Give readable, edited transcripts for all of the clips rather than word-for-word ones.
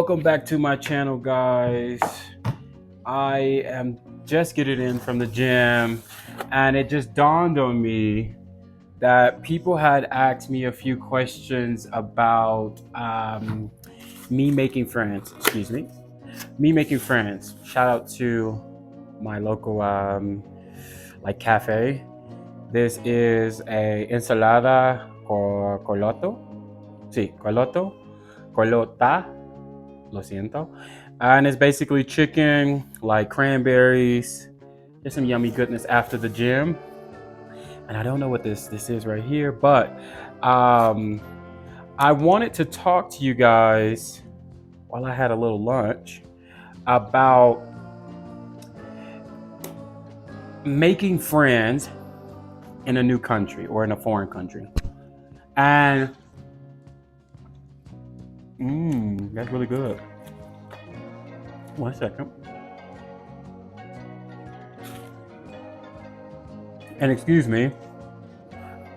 Welcome back to my channel, guys. I am just getting in from the gym, and it just dawned on me that people had asked me a few questions about me making friends. Excuse me. Me making friends. Shout out to my local cafe. This is a ensalada coloto. Sí, coloto. Colota. Lo siento. And it's basically chicken, like cranberries, just some yummy goodness after the gym. And I don't know what this is right here, but I wanted to talk to you guys while I had a little lunch about making friends in a new country or in a foreign country. And that's really good. One second. And excuse me.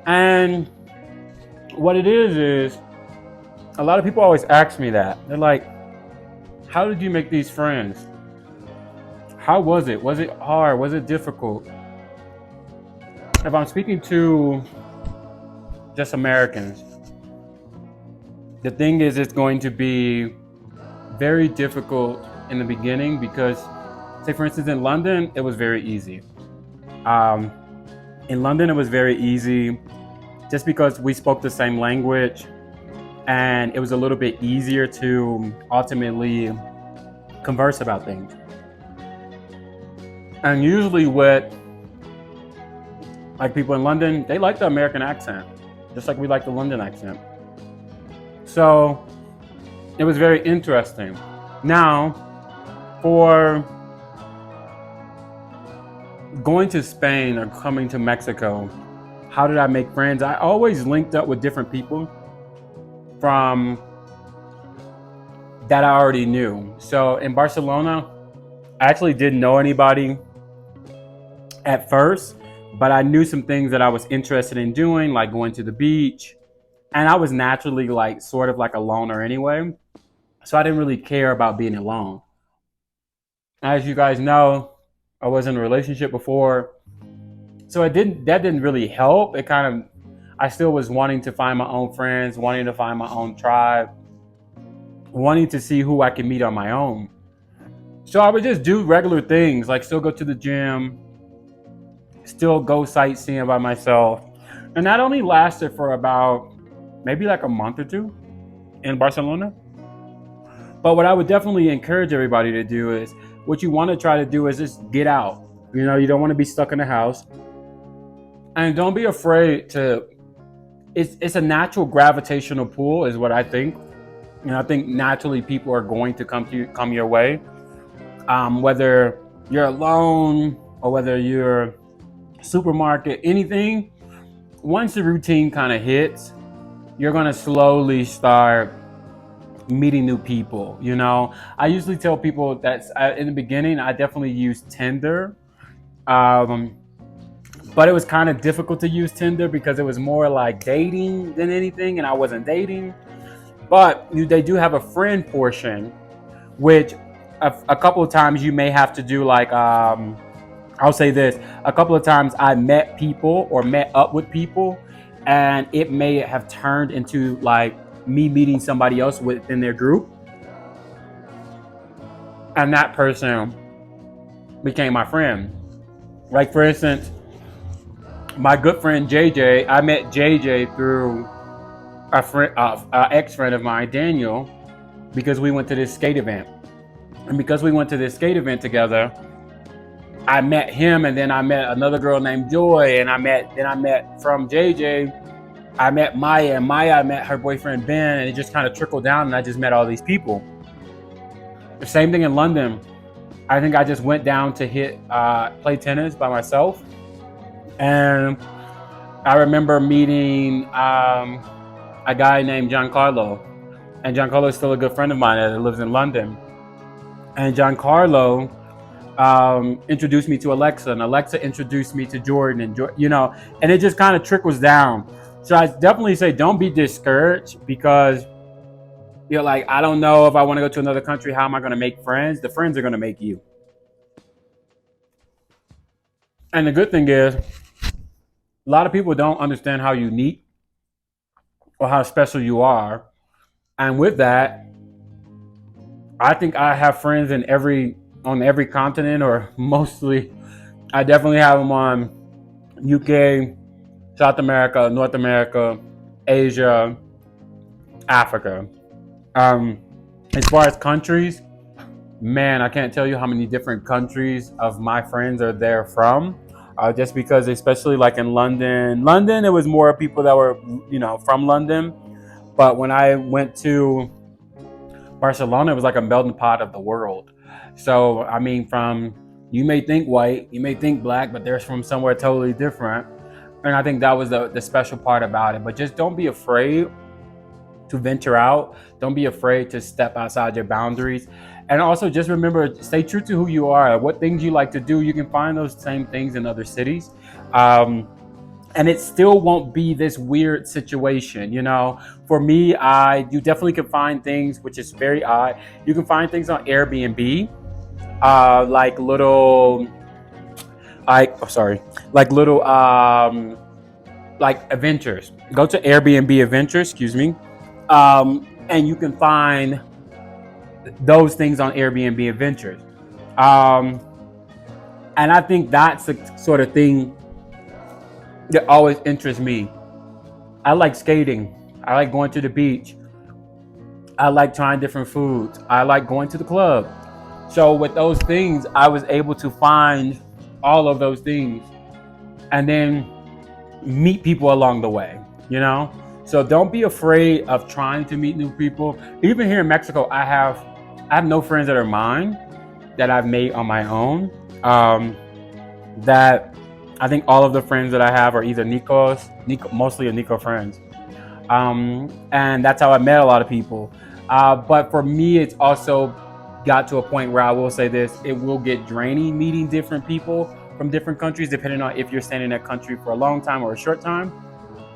And what it is a lot of people always ask me that. They're like, how did you make these friends? How was it? Was it hard? Was it difficult? If I'm speaking to just Americans, the thing is, it's going to be very difficult in the beginning because, say for instance, in London, it was very easy. In London, it was very easy just because we spoke the same language, and it was a little bit easier to ultimately converse about things. And usually with like people in London, they like the American accent, just like we like the London accent. So it was very interesting. Now, for going to Spain or coming to Mexico, how did I make friends? I always linked up with different people from that I already knew. So in Barcelona, I actually didn't know anybody at first, but I knew some things that I was interested in doing, like going to the beach. And I was naturally like sort of like a loner anyway. So I didn't really care about being alone. As you guys know, I was in a relationship before. So that didn't really help. I still was wanting to find my own friends, wanting to find my own tribe, wanting to see who I could meet on my own. So I would just do regular things, like still go to the gym, still go sightseeing by myself. And that only lasted for about maybe like a month or two in Barcelona. But what I would definitely encourage everybody to do is, what you want to try to do is just get out. You know, you don't want to be stuck in the house. And don't be afraid to, it's a natural gravitational pull is what I think. And I think naturally people are going to come your way. Whether you're alone or whether you're supermarket, anything, once the routine kind of hits, you're going to slowly start meeting new people. You know, I usually tell people that in the beginning, I definitely used Tinder. But it was kind of difficult to use Tinder because it was more like dating than anything, and I wasn't dating. But they do have a friend portion, which a couple of times you may have to do like, I'll say this, a couple of times I met people or met up with people, and it may have turned into like me meeting somebody else within their group. And that person became my friend. Like for instance, my good friend JJ, I met JJ through a friend, ex-friend of mine, Daniel, because we went to this skate event. And because we went to this skate event together, I met him, and then I met another girl named Joy, and I met from JJ, I met Maya, and Maya, I met her boyfriend Ben, and it just kind of trickled down, and I just met all these people. The same thing in London. I think I just went down to play tennis by myself. And I remember meeting a guy named Giancarlo. And Giancarlo is still a good friend of mine that lives in London. And Giancarlo introduced me to Alexa, and Alexa introduced me to Jordan, and it just kind of trickles down. So I definitely say don't be discouraged, because You're like, I don't know if I want to go to another country. How am I going to make friends? The friends are going to make you. And the good thing is, a lot of people don't understand how unique or how special you are. And with that, I think I have friends in every continent, or mostly, I definitely have them on UK, South America, North America, Asia, Africa. Um, as far as countries, man, I can't tell you how many different countries of my friends are there from. Just because, especially like in London, it was more people that were, from London. But when I went to Barcelona, it was like a melting pot of the world. So, I mean, you may think white, you may think black, but they're from somewhere totally different. And I think that was the special part about it. But just don't be afraid to venture out. Don't be afraid to step outside your boundaries. And also just remember, stay true to who you are. What things you like to do, you can find those same things in other cities. And it still won't be this weird situation. For me, you definitely can find things, which is very odd. You can find things on Airbnb, like little, like little, like adventures. Go to Airbnb adventures, excuse me, and you can find those things on Airbnb adventures. And I think that's the sort of thing that always interests me. I like skating. I like going to the beach. I like trying different foods. I like going to the club. So with those things, I was able to find all of those things and then meet people along the way. So don't be afraid of trying to meet new people. Even here in Mexico, I have no friends that are mine that I've made on my own. That I think all of the friends that I have are either Nico, mostly Nico friends. And that's how I met a lot of people. But for me, it's also got to a point where I will say this: it will get draining meeting different people from different countries, depending on if you're staying in that country for a long time or a short time.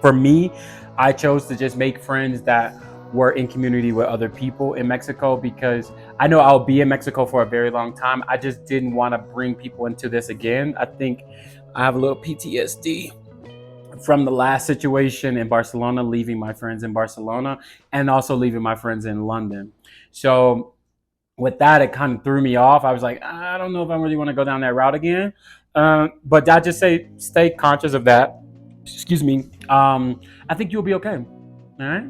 For me, I chose to just make friends that were in community with other people in Mexico, because I know I'll be in Mexico for a very long time. I just didn't want to bring people into this again. I think I have a little PTSD from the last situation in Barcelona, leaving my friends in Barcelona and also leaving my friends in London. So with that, it kind of threw me off. I was like, I don't know if I really want to go down that route again. But I just say, stay conscious of that. Excuse me. I think you'll be okay. All right.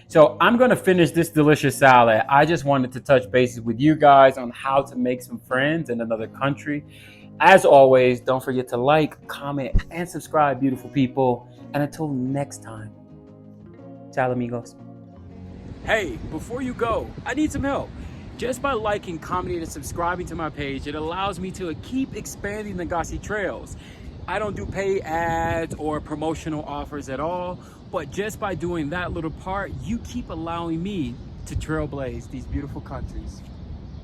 So I'm going to finish this delicious salad. I just wanted to touch bases with you guys on how to make some friends in another country. As always, don't forget to like, comment, and subscribe, beautiful people. And until next time, ciao, amigos. Hey, before you go, I need some help. Just by liking, commenting, and subscribing to my page, it allows me to keep expanding the Gossy Trails. I don't do paid ads or promotional offers at all, but just by doing that little part, you keep allowing me to trailblaze these beautiful countries.